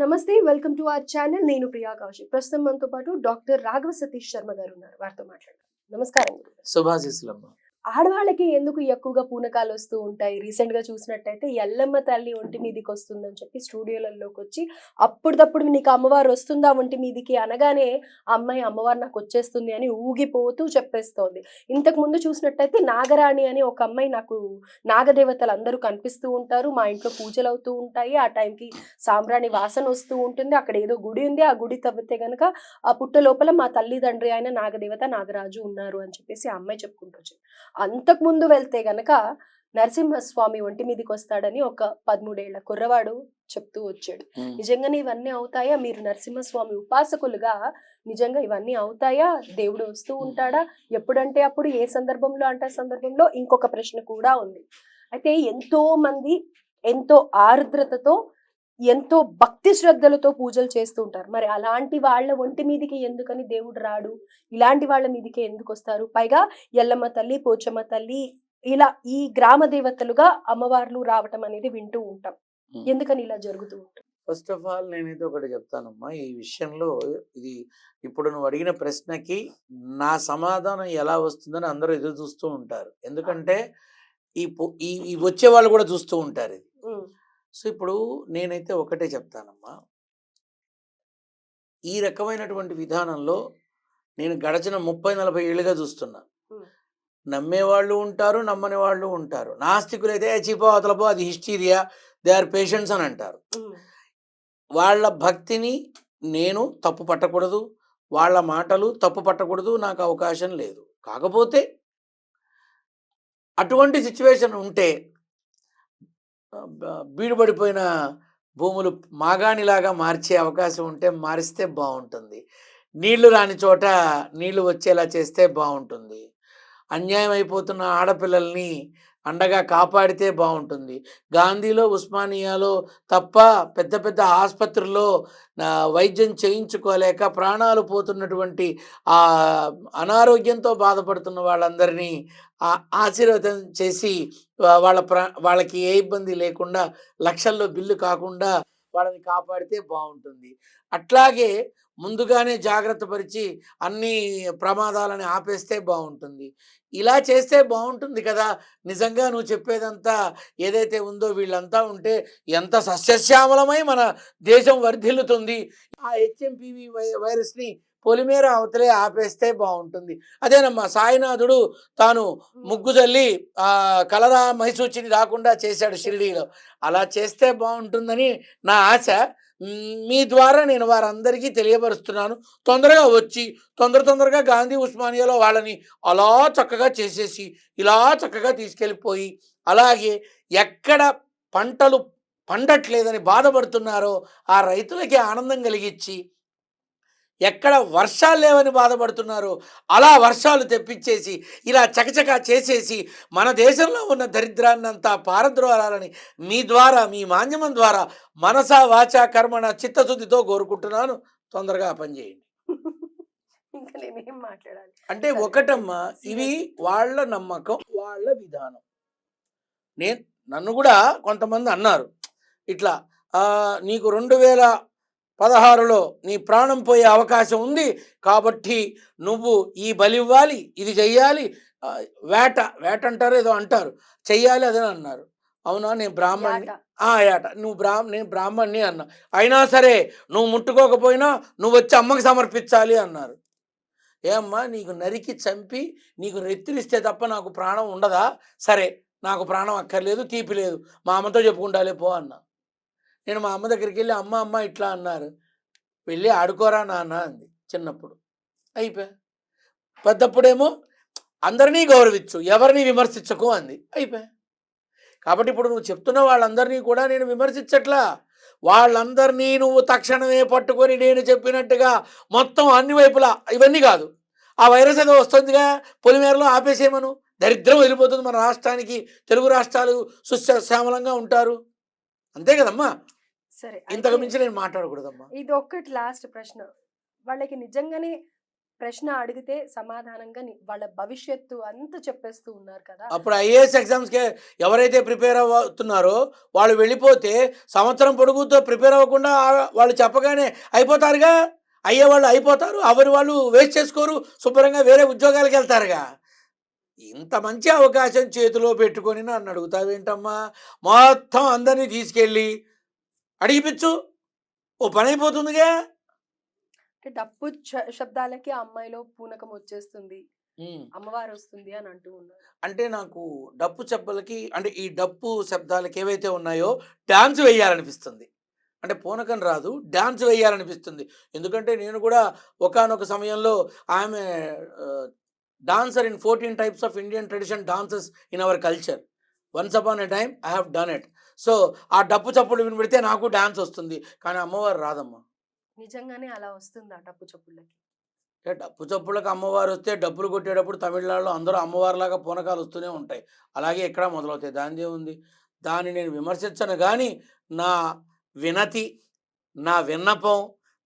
నమస్తే. Welcome to our channel. నేను ప్రియా కౌశిక్. ప్రస్తుతం మనతో పాటు డాక్టర్ రాఘవ సతీష్ శర్మ గారు ఉన్నారు. వారితో మాట్లాడదాం. నమస్కారం గురుగారు. శుభాశీస్సులమ్మ. ఆడవాళ్ళకి ఎందుకు ఎక్కువగా పూనకాలు వస్తూ ఉంటాయి? రీసెంట్ గా చూసినట్టయితే ఎల్లమ్మ తల్లి ఒంటి మీదకి వస్తుందని చెప్పి స్టూడియోలలోకి వచ్చి అప్పుడప్పుడు నీకు అమ్మవారు వస్తుందా ఒంటి మీదికి అనగానే ఆ అమ్మాయి అమ్మవారు నాకు వచ్చేస్తుంది అని ఊగిపోతూ చెప్పేస్తోంది. ఇంతకు ముందు చూసినట్టయితే నాగరాణి అని ఒక అమ్మాయి నాకు నాగదేవతలు అందరూ కనిపిస్తూ ఉంటారు. మా ఇంట్లో పూజలు అవుతూ ఉంటాయి. ఆ టైంకి సాంబ్రాణి వాసన వస్తూ ఉంటుంది. అక్కడ ఏదో గుడి ఉంది. ఆ గుడి తవ్వితే గనక ఆ పుట్ట లోపల మా తల్లిదండ్రి అయిన నాగదేవత నాగరాజు ఉన్నారు అని చెప్పేసి ఆ అమ్మాయి చెప్పుకుంటూ వచ్చింది. అంతకు ముందు వెళ్తే గనక నరసింహస్వామి ఒంటి మీదకి వస్తాడని ఒక 13 ఏళ్ల కుర్రవాడు చెప్తూ వచ్చాడు. నిజంగానే ఇవన్నీ అవుతాయా? మీరు నరసింహస్వామి ఉపాసకులుగా నిజంగా ఇవన్నీ అవుతాయా? దేవుడు వస్తూ ఉంటాడా? ఎప్పుడంటే అప్పుడు, ఏ సందర్భంలో అంటే ఆ సందర్భంలో? ఇంకొక ప్రశ్న కూడా ఉంది. అయితే ఎంతో మంది ఎంతో ఆర్ద్రతతో ఎంతో భక్తి శ్రద్ధలతో పూజలు చేస్తూ ఉంటారు. మరి అలాంటి వాళ్ళ ఒంటి మీదకి ఎందుకని దేవుడు రాడు? ఇలాంటి వాళ్ళ మీదకే ఎందుకొస్తారు? పైగా ఎల్లమ్మ తల్లి, పోచమ్మ తల్లి ఇలా ఈ గ్రామ దేవతలుగా అమ్మవార్లు రావటం అనేది వింటూ ఉంటాం. ఎందుకని ఇలా జరుగుతూ ఉంటుంది? ఫస్ట్ ఆఫ్ ఆల్ నేనైతే ఒకటి చెప్తానమ్మా. ఈ విషయంలో ఇది ఇప్పుడు నువ్వు అడిగిన ప్రశ్నకి నా సమాధానం ఎలా వస్తుందని అందరూ ఎదురు చూస్తూ ఉంటారు. ఎందుకంటే ఈ వచ్చే వాళ్ళు కూడా చూస్తూ ఉంటారు ఇది. సో ఇప్పుడు నేనైతే ఒకటే చెప్తానమ్మా. ఈ రకమైనటువంటి విధానంలో నేను గడచిన 30-40 ఏళ్ళుగా చూస్తున్నా. నమ్మేవాళ్ళు ఉంటారు, నమ్మని వాళ్ళు ఉంటారు. నాస్తికులైతే చీపో అవతలపో అది హిస్టీరియా, దే ఆర్ పేషెంట్స్ అని అంటారు. వాళ్ళ భక్తిని నేను తప్పు పట్టకూడదు, వాళ్ళ మాటలు తప్పు పట్టకూడదు, నాకు అవకాశం లేదు. కాకపోతే అటువంటి సిచ్యువేషన్ ఉంటే బీడుపడిపోయిన భూములు మాగాణిలాగా మార్చే అవకాశం ఉంటే మారిస్తే బాగుంటుంది. నీళ్లు రాని చోట నీళ్లు వచ్చేలా చేస్తే బాగుంటుంది. అన్యాయం అయిపోతున్న ఆడపిల్లల్ని అండగా కాపాడితే బాగుంటుంది. గాంధీలో, ఉస్మానియాలో తప్ప పెద్ద పెద్ద ఆసుపత్రుల్లో వైద్యం చేయించుకోలేక ప్రాణాలు పోతున్నటువంటి ఆ అనారోగ్యంతో బాధపడుతున్న వాళ్ళందరినీ ఆశీర్వాదం చేసి వాళ్ళకి ఏ ఇబ్బంది లేకుండా లక్షల్లో బిల్లు కాకుండా వాళ్ళని కాపాడితే బాగుంటుంది. అట్లాగే ముందుగానే జాగ్రత్త పరిచి అన్ని ప్రమాదాలని ఆపేస్తే బాగుంటుంది. ఇలా చేస్తే బాగుంటుంది కదా. నిజంగా నువ్వు చెప్పేదంతా ఏదైతే ఉందో వీళ్ళంతా ఉంటే ఎంత సస్యశ్యామలమై మన దేశం వర్ధిల్లుతుంది. ఆ హెచ్ఎంపివి వైరస్ని పొలిమేర అవతలే ఆపేస్తే బాగుంటుంది. అదేనమ్మా సాయినాథుడు తాను ముగ్గు చల్లి కలరా మైసూచిని రాకుండా చేశాడు షిరిడీలో. అలా చేస్తే బాగుంటుందని నా ఆశ. మీ ద్వారా నేను వారందరికీ తెలియపరుస్తున్నాను. తొందరగా వచ్చి తొందరగా గాంధీ ఉస్మానియాలో వాళ్ళని అలా చక్కగా చేసేసి ఇలా చక్కగా తీసుకెళ్ళిపోయి, అలాగే ఎక్కడ పంటలు పండట్లేదని బాధపడుతున్నారో ఆ రైతులకి ఆనందం కలిగించి, ఎక్కడ వర్షాలు లేవని బాధపడుతున్నారో అలా వర్షాలు తెప్పించేసి ఇలా చకచకా చేసేసి మన దేశంలో ఉన్న దరిద్రాన్నంతా పారద్రోలాలని మీ ద్వారా, మీ మాధ్యమం ద్వారా మనసా వాచా కర్మణ చిత్తశుద్ధితో కోరుకుంటున్నాను. తొందరగా పని చేయండి. ఇంకా నేనేం మాట్లాడాలి? అంటే ఒకటమ్మా, ఇవి వాళ్ళ నమ్మకం, వాళ్ళ విధానం. నన్ను కూడా కొంతమంది అన్నారు ఇట్లా, నీకు 2016లో నీ ప్రాణం పోయే అవకాశం ఉంది కాబట్టి నువ్వు ఈ బలి ఇవ్వాలి, ఇది చెయ్యాలి, వేట అంటారు, ఏదో అంటారు, చెయ్యాలి అదని అన్నారు. అవునా? నేను బ్రాహ్మణ్ణి. ఏట నేను బ్రాహ్మణ్ణి అన్నా. అయినా సరే నువ్వు ముట్టుకోకపోయినా నువ్వు వచ్చి అమ్మకి సమర్పించాలి అన్నారు. ఏమ్మా, నీకు నరికి చంపి నీకు రెత్తిరిస్తే తప్ప నాకు ప్రాణం ఉండదా? సరే, నాకు ప్రాణం అక్కర్లేదు, తీపి లేదు, మా అమ్మతో చెప్పుకుంటాలే పో అన్నా. నేను మా అమ్మ దగ్గరికి వెళ్ళి అమ్మ ఇట్లా అన్నారు. వెళ్ళి ఆడుకోరా నాన్న అంది చిన్నప్పుడు. అయిపోయా. పెద్దప్పుడేమో అందరినీ గౌరవించు, ఎవరిని విమర్శించకు అంది. అయిపోయా. కాబట్టి ఇప్పుడు నువ్వు చెప్తున్న వాళ్ళందరినీ కూడా నేను విమర్శించట్లా. వాళ్ళందరినీ నువ్వు తక్షణమే పట్టుకొని నేను చెప్పినట్టుగా మొత్తం అన్ని వైపులా, ఇవన్నీ కాదు, ఆ వైరస్ ఏదో వస్తుందిగా పొలిమేరలో ఆపేసేమను, దరిద్రం వెళ్ళిపోతుంది మన రాష్ట్రానికి, తెలుగు రాష్ట్రాలు సుశ్యామలంగా ఉంటారు. అంతే కదమ్మా. సరే, ఇంతకు మించి నేను మాట్లాడకూడదమ్మా. ఇది ఒక్కటి లాస్ట్ ప్రశ్న. వాళ్ళకి నిజంగానే ప్రశ్న అడిగితే సమాధానంగా వాళ్ళ భవిష్యత్తు అంతా చెప్పేస్తూ ఉన్నారు కదా. అప్పుడు ఐఏఎస్ ఎగ్జామ్స్‌కి ఎవరైతే ప్రిపేర్ అవుతున్నారో వాళ్ళు వెళ్ళిపోతే సంవత్సరం పొడుగుతో ప్రిపేర్ అవ్వకుండా వాళ్ళు చెప్పగానే అయిపోతారుగా. అయ్యేవాళ్ళు అయిపోతారు. అవ్వని వాళ్ళు వేస్ట్ చేసుకోరు. శుభ్రంగా వేరే ఉద్యోగాలకెళ్తారుగా. ఇంత మంచి అవకాశం చేతిలో పెట్టుకొని నన్ను అడుగుతావేంటమ్మా? మొత్తం అందరిని తీసుకెళ్ళి అడిగిపిచ్చు. ఓ పనైపోతుందిగా. అంటే డప్పు శబ్దాలకి ఆ అమ్మాయిలో పూనకం వచ్చేస్తుంది, హ్మ్. అమ్మవారు వస్తుంది అని అంటూ ఉన్నారు. అంటే నాకు డప్పు చెప్పులకి అంటే ఈ డప్పు శబ్దాలకి ఏవైతే ఉన్నాయో డాన్స్ వేయాలనిపిస్తుంది. అంటే పూనకం రాదు. డాన్స్ వేయాలనిపిస్తుంది. ఎందుకంటే నేను కూడా ఒకానొక సమయంలో I'm a dancer in 14 types of Indian tradition dances in our culture. Once upon a time I have done it. So, ఆ డప్పు చప్పుడు వినబడితే నాకు డాన్స్ వస్తుంది. కానీ అమ్మవారు రాదమ్మా. నిజంగానే అలా వస్తుందా డప్పు చప్పుళ్ళకి? అంటే డప్పు చప్పుళ్ళకి అమ్మవారొస్తే డప్పులు కొట్టేటప్పుడు తమిళనాడులో అందరూ అమ్మవారిలాగా పూనకాలు వస్తూనే ఉంటాయి. అలాగే ఇక్కడ మొదలవుతాయి. దానిదేముంది? దాన్ని నేను విమర్శించను గానీ, నా వినతి, నా విన్నపం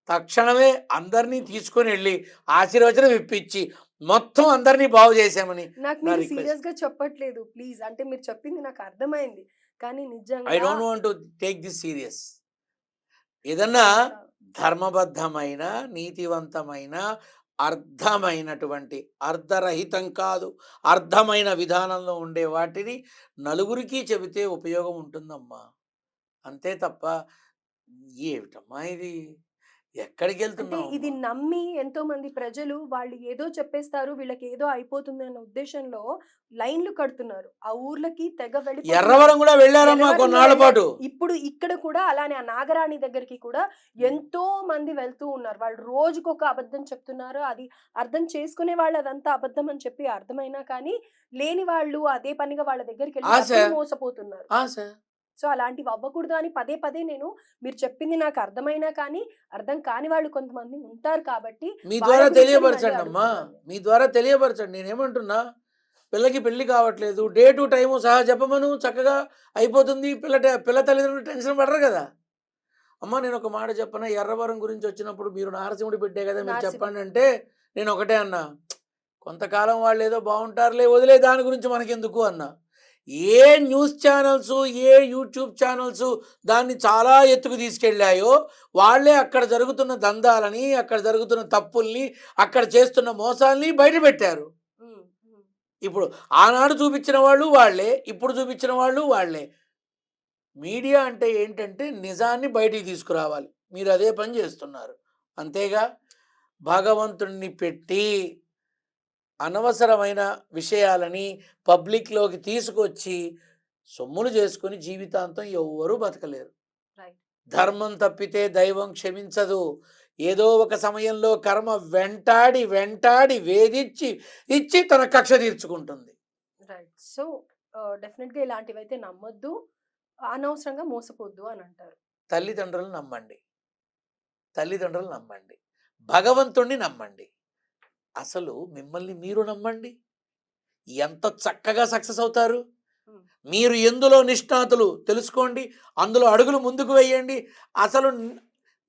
తక్షణమే అందరినీ తీసుకొనెళ్ళి ఆశీర్వచనం ఇప్పించి, మొత్తం అందరినీ బాగు చేశామని నాకు నా మీరు రిక్వెస్ట్. సీరియస్‌గా చెప్పట్లేదు ప్లీజ్. అంటే మీరు చెప్పింది నాకు అర్థమైంది. కానీ ఐ నిజంగా don't want to take this serious. ఏదన్నా అంత ధర్మబద్ధమైన, నీతివంతమైన, అర్థమైనటువంటి అర్ధరహితం కాదు, అర్థమైన విధానంలో ఉండే వాటిని నలుగురికి చెబితే ఉపయోగం ఉంటుందమ్మా. అంతే తప్ప ఏమిటమ్మా ఇది? అంటే ఇది ఎక్కడికెళ్తున్నావమ్మా? నమ్మి ఎంతోమంది ప్రజలు వాళ్ళు ఏదో చెప్పేస్తారు, వీళ్ళకి ఏదో అయిపోతుంది అన్న ఉద్దేశంలో లైన్‌లు కడుతున్నారు. ఆ ఊర్లకి తెగ వెళ్ళిపోతున్నారు. ఎర్రవరం గూడా వెళ్ళారమ్మా ఎర్రవరంలో కొన్నాళ్ళ వెళ్ళారు. పాటు. ఇప్పుడు ఇక్కడ కూడా అలానే ఆ నాగరాణి దగ్గరికి కూడా ఎంతో మంది వెళ్తూ ఉన్నారు. వాళ్ళు రోజుకొక అబద్ధం చెప్తున్నారు. అది అర్థం చేసుకునే వాళ్ళు అదంతా అబద్ధం అని చెప్పి అర్థమైనా కానీ, లేని వాళ్ళు అదే పనిగా వాళ్ళ దగ్గరికెళ్ళి ఆశ, డబ్బులు మోసపోతున్నారు. ఆశ. సో, అలాంటివి అవ్వకూడదు అని పదే పదే నేను మీరు చెప్పింది నాకు అర్థమైనా కానీ, అర్థం కాని వాళ్ళు కొంతమంది ఉంటారు కాబట్టి, మీ వాళ్ళ ద్వారా గురించే మళ్ళీ తెలియపరచండమ్మా. అడుగుతున్నాను నేను. మీ ద్వారా తెలియపరచండి. నేనేమంటున్నా, పిల్లకి పెళ్లి కావట్లేదు. డేటు, టైము సహా చెప్పమను. చక్కగా అయిపోతుంది. పిల్ల తల్లిదండ్రులు టెన్షన్ పడరు గదా! అమ్మా నేనొక మాట చెప్పనా? ఎర్రవరం గురించొచ్చినప్పుడు మీరు నారసింహుడి బిడ్డే గదా! మీరు నార్సింగ్ చెప్పండంటే, నేనొకటే అన్నా. కొంతకాలం వాళ్ళేదో బావుంటారులే వదిలే దాని గురించి మనకెందుకు అన్నా. ఏ న్యూస్ ఛానల్సు, ఏ యూట్యూబ్ ఛానల్సు దాన్ని చాలా ఎత్తుకు తీసుకెళ్ళాయో, వాళ్ళే అక్కడ జరుగుతున్న దందాలని, అక్కడ జరుగుతున్న తప్పుల్ని, అక్కడ చేస్తున్న మోసాల్ని బయటపెట్టారు. హ్మ్. హ్మ్. ఇప్పుడు ఆనాడు చూపిచ్చిన వాళ్ళు వాళ్ళే, ఇప్పుడు చూపిచ్చిన వాళ్ళు వాళ్ళే. మీడియా అంటే ఏంటంటే నిజాన్ని బయటికి తీసుకురావాలి. మీరు అదే పని చేస్తున్నారు. అంతేగా భగవంతుడిని పెట్టి అనవసరమైన విషయాలని పబ్లిక్‌లోకి తీసుకొచ్చి సొమ్ములు చేసుకొని జీవితాంతం ఎవ్వరూ బతకలేరు. రైట్. ధర్మం తప్పితే దైవం క్షమించదు. ఏదో ఒక సమయంలో కర్మ వెంటాడి, వెంటాడి వేధించి, ఇచ్చి తన కక్ష తీర్చుకుంటుంది. రైట్. సో, డెఫినిట్‌గా ఇలాంటివైతే నమ్మొద్దు. అనవసరంగా మోసపోద్దు అని అంటారు. తల్లిదండ్రులను నమ్మండి. తల్లిదండ్రులు నమ్మండి. భగవంతుడిని నమ్మండి. అసలు మిమ్మల్ని మీరు నమ్మండి. ఎంత చక్కగా సక్సెస్ అవుతారు. హ్మ్. మీరు ఎందులో నిష్ణాతులు తెలుసుకోండి. అందులో అడుగులు ముందుకు వేయండి. అసలు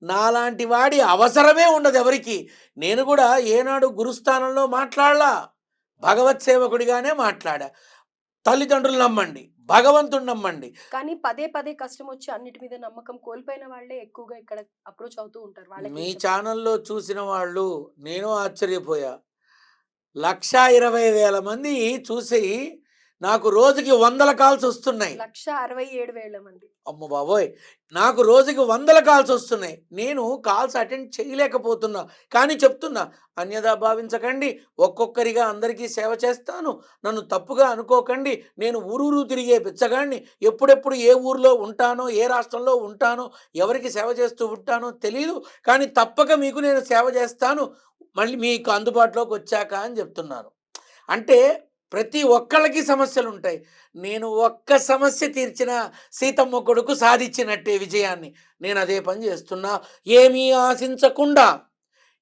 నాలాంటి వాడి అవసరమే ఉండదు ఎవరికీ. నేను కూడా ఏనాడు గురుస్థానంలో మాట్లాడలా. భగవత్ సేవకుడిగానే మాట్లాడా. తల్లిదండ్రులు నమ్మండి. భగవంతుడిని నమ్మండి. కానీ పదే పదే కష్టమొచ్చి అన్నిటి మీద నమ్మకం కోల్పోయిన వాళ్ళే ఎక్కువగా ఇక్కడ అప్రోచ్ అవుతూ ఉంటారు. వాళ్ళకేం మీ చెప్తారు? ఛానల్‌లో చూసిన వాళ్ళు నేను ఆశ్చర్యపోయా. 1,20,000 మంది చూసి నాకు రోజుకి వందల కాల్స్ వస్తున్నాయి. 1,67,000 మంది. అమ్మ బాబోయ్! నాకు రోజుకి వందల కాల్స్ వస్తున్నాయి. నేను కాల్స్ అటెండ్ చేయలేకపోతున్నా. కానీ చెప్తున్నా, అన్యథా భావించకండి. ఒక్కొక్కరిగా అందరికీ సేవ చేస్తాను. నన్ను తప్పుగా అనుకోకండి. నేను ఊరూరు తిరిగే బిచ్చగాడిని. ఎప్పుడెప్పుడు ఏ ఊర్లో ఉంటానో, ఏ రాష్ట్రంలో ఉంటానో, ఎవరికి సేవ చేస్తూ ఉంటానో తెలీదు. కానీ తప్పక మీకు నేను సేవ చేస్తాను. మళ్ళీ మీకు అందుబాటులోకి వచ్చాక అని చెప్తున్నాను. అంటే ప్రతి ఒక్కళ్ళకి సమస్యలుంటాయి. నేను ఒక్క సమస్య తీర్చిన సీతమ్మ కొడుకు సాధించినట్టే విజయాన్ని. నేనదే పని చేస్తున్నా. ఏమీ ఆశించకుండా,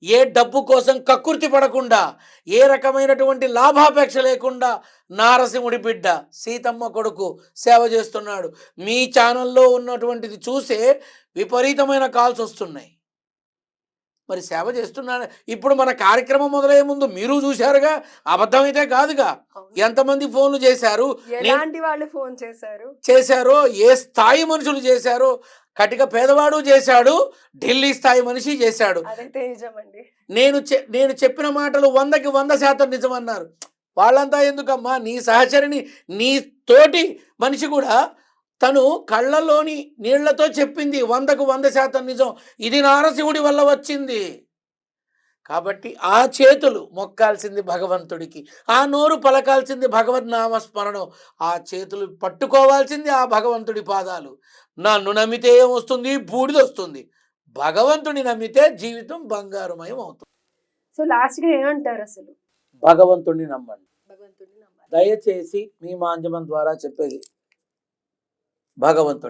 ఏ డబ్బు కోసం కక్కుర్తి పడకుండా, ఏ రకమైనటువంటి లాభాపేక్ష లేకుండా నారసింహుడి బిడ్డ సీతమ్మ కొడుకు సేవ చేస్తున్నాడు. మీ ఛానల్‌లో ఉన్నటువంటిది చూసే విపరీతమైన కాల్స్ వస్తున్నాయి. మరి సేవ చేస్తున్నాను. ఇప్పుడు మన కార్యక్రమం మొదలయ్యే ముందు మీరు చూశారుగా, అబద్ధమైతే కాదుగా. అవును. ఎంతమంది ఫోన్లు చేశారు, ఎలాంటి వాళ్ళు ఫోన్ చేశారు? చేశారో, ఏ స్థాయి మనుషులు చేశారో, కటిక పేదవాడు చేశాడు, ఢిల్లీ స్థాయి మనిషి చేశాడు. అదైతే నిజమండి. నేను చెప్పిన మాటలు 100కి 100% నిజమన్నారు. వాళ్ళంతా ఎందుకమ్మా, నీ సహచరిని, నీ తోటి మనిషి కూడా తను కళ్ళలోని నీళ్లతో చెప్పింది 100కు 100% నిజం. ఇది నారసింహుడి వల్ల వచ్చింది. కాబట్టి ఆ చేతులు మొక్కాల్సింది భగవంతుడికి, ఆ నోరు పలకాల్సింది భగవద్ నామస్మరణం, ఆ చేతులు పట్టుకోవాల్సింది ఆ భగవంతుడి పాదాలు. నన్ను నమ్మితే ఏమొస్తుంది? బూడిదొస్తుంది. భగవంతుని నమ్మితే జీవితం బంగారుమయం అవుతుంది. సో లాస్ట్‌గా ఏమంటారు అసలు? భగవంతుడిని నమ్మండి. భగవంతుడిని నమ్మాలి. దయచేసి మీ మాధ్యమం ద్వారా చెప్పేది భగవంతుడు